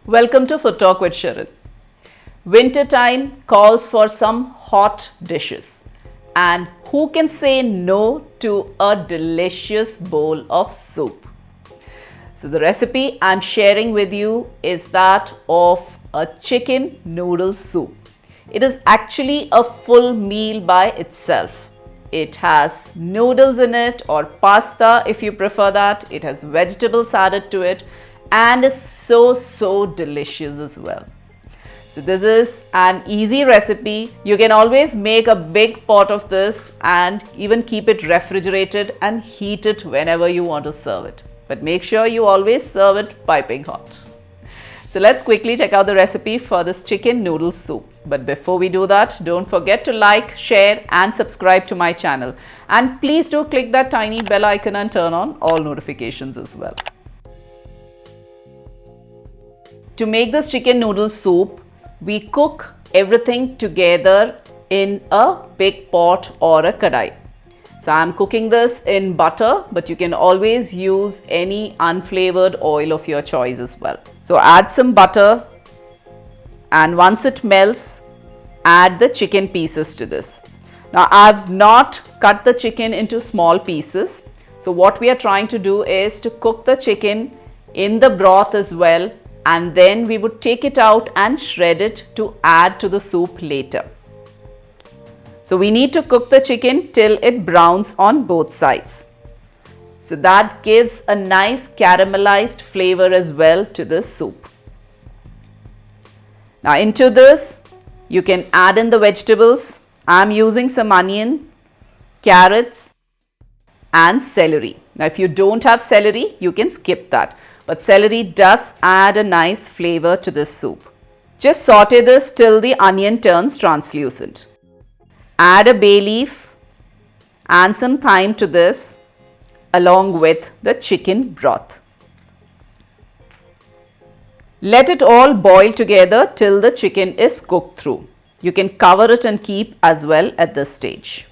Welcome to Food Talk with Sherin. Winter time calls for some hot dishes. And who can say no to a delicious bowl of soup? So the recipe I'm sharing with you is that of a chicken noodle soup. It is actually a full meal by itself. It has noodles in it or pasta if you prefer that. It has vegetables added to it and is so delicious as well. So this is an easy recipe. You can always make a big pot of this and even keep it refrigerated and heat it whenever you want to serve it. But make sure you always serve it piping hot. So let's quickly check out the recipe for this chicken noodle soup. But before we do that, don't forget to like, share and subscribe to my channel. And please do click that tiny bell icon and turn on all notifications as well. To make this chicken noodle soup, we cook everything together in a big pot or a kadai. So I'm cooking this in butter, but you can always use any unflavored oil of your choice as well. So add some butter and once it melts, add the chicken pieces to this. Now I've not cut the chicken into small pieces. So what we are trying to do is to cook the chicken in the broth as well, and then we would take it out and shred it to add to the soup later. So we need to cook the chicken till it browns on both sides. So that gives a nice caramelized flavor as well to this soup. Now into this, you can add in the vegetables. I'm using some onions, carrots and celery. Now if you don't have celery, you can skip that. But celery does add a nice flavor to this soup. Just saute this till the onion turns translucent. Add a bay leaf and some thyme to this along with the chicken broth. Let it all boil together till the chicken is cooked through. You can cover it and keep as well at this stage.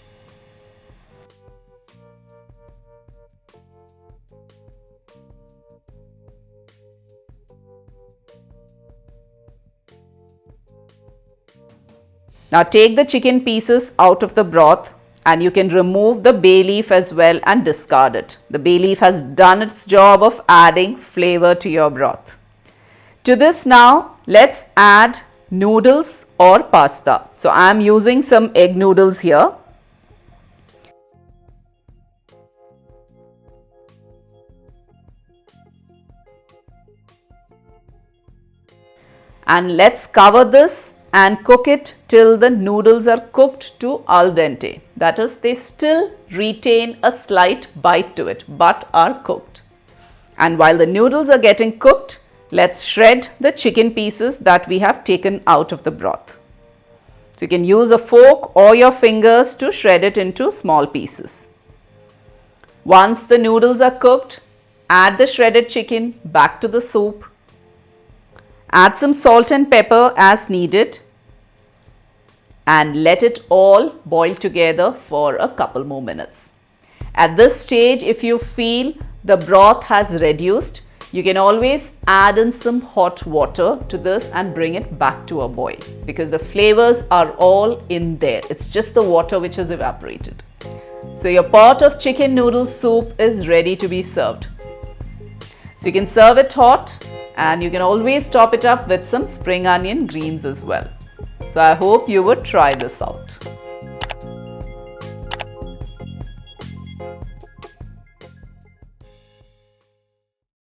Now take the chicken pieces out of the broth and you can remove the bay leaf as well and discard it. The bay leaf has done its job of adding flavor to your broth. To this now, let's add noodles or pasta. So I am using some egg noodles here. And let's cover this and cook it till the noodles are cooked to al dente. That is, they still retain a slight bite to it but are cooked. And while the noodles are getting cooked, let's shred the chicken pieces that we have taken out of the broth. So you can use a fork or your fingers to shred it into small pieces. Once the noodles are cooked, add the shredded chicken back to the soup. Add some salt and pepper as needed and let it all boil together for a couple more minutes. At this stage, if you feel the broth has reduced, you can always add in some hot water to this and bring it back to a boil because the flavors are all in there. It's just the water which has evaporated. So your pot of chicken noodle soup is ready to be served. So you can serve it hot and you can always top it up with some spring onion greens as well. So I hope you would try this out.